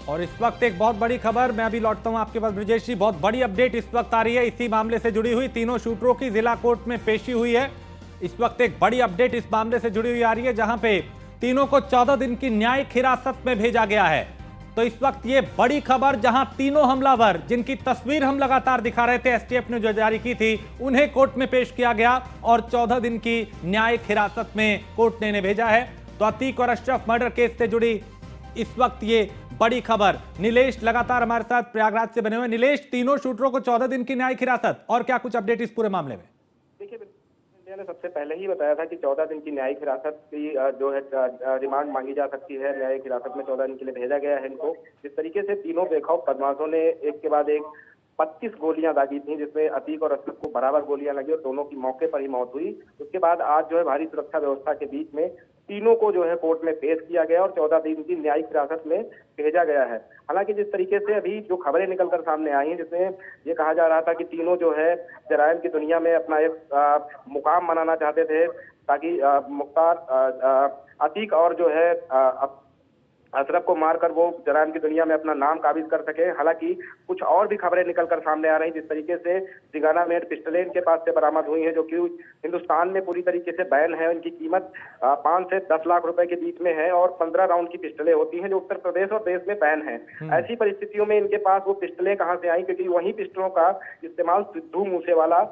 और इस वक्त एक बहुत बड़ी खबर, मैं अभी लौटता हूं आपके पास ब्रजेश जी। बहुत बड़ी अपडेट इस वक्त आ रही है इसी मामले से जुड़ी हुई। तीनों शूटरों की जिला कोर्ट में पेशी हुई है। इस वक्त एक बड़ी अपडेट इस मामले से जुड़ी हुई आ रही है, जहां पे तीनों को 14 दिन की न्यायिक हिरासत में भेजा गया है। तो इस वक्त ये बड़ी खबर, जहां तीनों हमलावर जिनकी तस्वीर हम लगातार दिखा रहे थे, एसटीएफ ने जो जारी की थी, उन्हें कोर्ट में पेश किया गया और 14 दिन की न्यायिक हिरासत में कोर्ट ने इन्हें भेजा है। तो अतीक और अशरफ मर्डर केस से जुड़ी इस वक्त ये बड़ी खबर। नीलेश लगातार हमारे साथ प्रयागराज से बने हुए। नीलेश, तीनों शूटरों को 14 दिन की न्यायिक हिरासत, और क्या कुछ अपडेट इस पूरे मामले में? देखिए, इंडिया ने सबसे पहले ही बताया था कि 14 दिन की न्यायिक हिरासत की जो है रिमांड मांगी जा सकती है। न्यायिक हिरासत में 14 दिन के लिए भेजा गया है इनको। जिस तरीके से तीनों बेखौफ बदमाशों ने एक के बाद एक 25 गोलियां दागी थी, जिसमें अतीक और अशरफ को बराबर गोलियां लगी और दोनों की मौके पर ही मौत हुई। उसके बाद आज जो है भारी सुरक्षा व्यवस्था के बीच में तीनों को जो है कोर्ट में पेश किया गया और 14 दिन की न्यायिक हिरासत में भेजा गया है। हालांकि जिस तरीके से अभी जो खबरें निकलकर सामने आई हैं, जिसमें ये कहा जा रहा था कि तीनों जो है जराइम की दुनिया में अपना एक मुकाम बनाना चाहते थे, ताकि अतीक और जो है अशरफ को मारकर वो जराइम की दुनिया में अपना नाम काबिज कर सके। हालांकि कुछ और भी खबरें निकलकर सामने आ रही हैं, जिस तरीके से सिगाना मेड पिस्टलें इनके पास से बरामद हुई हैं, जो कि हिंदुस्तान में पूरी तरीके से बैन है। उनकी कीमत 5 से 10 लाख रुपए के बीच में है और 15 राउंड की पिस्टलें होती हैं, जो उत्तर प्रदेश और देश में बैन है। ऐसी परिस्थितियों में इनके पास वो पिस्टलें कहाँ से आई, क्योंकि वही पिस्टलों का इस्तेमाल सिद्धू मूसेवाला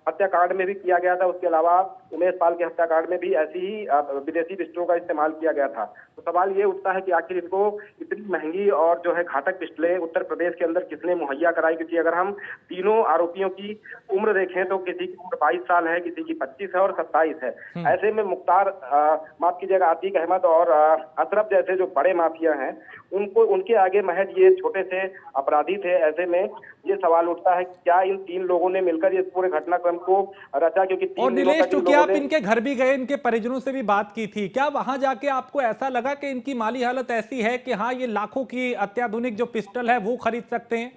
हत्याकांड में भी किया गया था। उसके अलावा उमेश पाल के हत्याकांड में भी ऐसी ही विदेशी पिस्टलों का इस्तेमाल किया गया था। तो सवाल ये उठता है कि आखिर इनको इतनी महंगी और जो है घातक पिस्टलें उत्तर प्रदेश के अंदर किसने मुहैया कराई, क्योंकि अगर हम तीनों आरोपियों की उम्र देखें तो किसी की उम्र 22 साल है, किसी की 25 है और 27 है। ऐसे में मुख्तार, माफ कीजिएगा, अतीक अहमद और अशरफ जैसे जो बड़े माफिया हैं, उनके आगे महज ये छोटे से अपराधी थे। ऐसे में ये सवाल उठता है क्या इन तीन लोगों ने मिलकर ये पूरे घटनाक्रम को रचा, क्योंकि और नीलेश, चूंकि आप इनके घर भी गए, इनके परिजनों से भी बात की थी, क्या वहां जाके आपको ऐसा लगा कि इनकी माली हालत ऐसी है कि हाँ, ये लाखों की अत्याधुनिक जो पिस्टल है वो खरीद सकते हैं?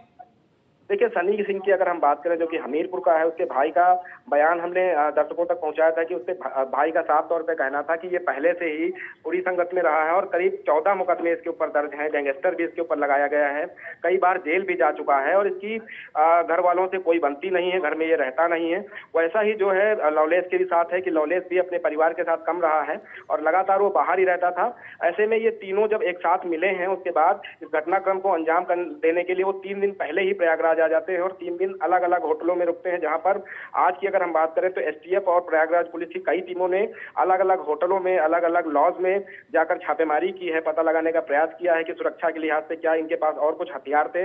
देखिए, सनी सिंह की अगर हम बात करें, जो कि हमीरपुर का है, उसके भाई का बयान हमने दर्शकों तक पहुंचाया था कि उसके भाई का साफ तौर पे कहना था कि ये पहले से ही पूरी संगत में रहा है और करीब 14 मुकदमे इसके ऊपर दर्ज हैं। गैंगस्टर भी इसके ऊपर लगाया गया है, कई बार जेल भी जा चुका है और इसकी घर वालों से कोई बनती नहीं है, घर में ये रहता नहीं है। वैसा ही जो है लवलेश के भी साथ है कि लवलेश भी अपने परिवार के साथ कम रहा है और लगातार वो बाहर ही रहता था। ऐसे में ये तीनों जब एक साथ मिले हैं, उसके बाद इस घटनाक्रम को अंजाम देने के लिए वो 3 दिन पहले ही प्रयागराज आ जाते हैं और 3 दिन अलग अलग होटलों में रुकते हैं। जहां पर आज की अगर हम बात करें तो एसटीएफ और प्रयागराज पुलिस की कई टीमों ने अलग अलग होटलों में, अलग अलग लॉज में जाकर छापेमारी की है, पता लगाने का प्रयास किया है कि सुरक्षा के लिहाज से क्या इनके पास और कुछ हथियार थे,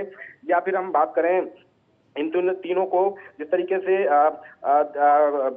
या फिर हम बात करें इन तीनों को जिस तरीके से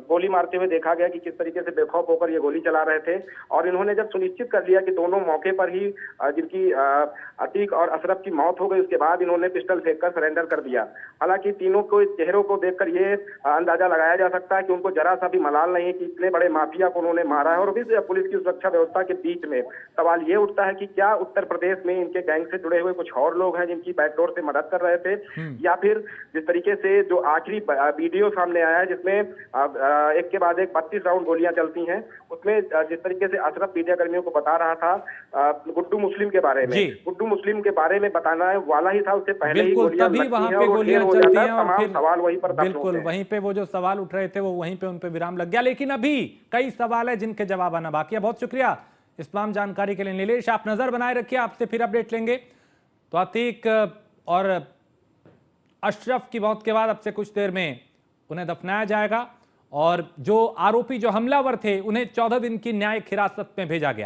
गोली मारते हुए देखा गया कि किस तरीके से बेखौफ होकर ये गोली चला रहे थे। और इन्होंने जब सुनिश्चित कर लिया कि दोनों मौके पर ही जिनकी अतीक और अशरफ की मौत हो गई, उसके बाद इन्होंने पिस्टल फेंककर सरेंडर कर दिया। हालांकि तीनों को चेहरों को देखकर ये अंदाजा लगाया जा सकता है कि उनको जरा सा भी मलाल नहीं कि इतने बड़े माफिया को उन्होंने मारा है। और भी पुलिस की सुरक्षा व्यवस्था के बीच में सवाल ये उठता है कि क्या उत्तर प्रदेश में इनके गैंग से जुड़े हुए कुछ और लोग हैं जिनकी बैकडोर से मदद कर रहे थे, या फिर जिस तरीके से जो आखिरी वीडियो सामने आया है जिसमें एक के बाद एक 25 राउंड गोलियां चलती हैं, उसमें जिस तरीके से अशरफ मीडिया कर्मियों को बता रहा था गुड्डू मुस्लिम के बारे में, गुड्डू मुस्लिम के बारे में बताना वाला ही था, उससे पहले ही गोलियां लगती हैं और गोलियां चलती हैं और तमाम सवाल वहीं पर बिल्कुल वहीं पे वो जो सवाल उठ रहे थे वो वहीं पे उन पे विराम लग गया। लेकिन अभी कई सवाल है जिनके जवाब आना बाकी है। बहुत शुक्रिया इस तमाम जानकारी के लिए नीलेश। आप नजर बनाए रखिए, आपसे फिर अपडेट लेंगे। तो अतीक और अशरफ की मौत के बाद अब से कुछ देर में उन्हें दफनाया जाएगा और जो आरोपी, जो हमलावर थे, उन्हें 14 दिन की न्यायिक हिरासत में भेजा गया।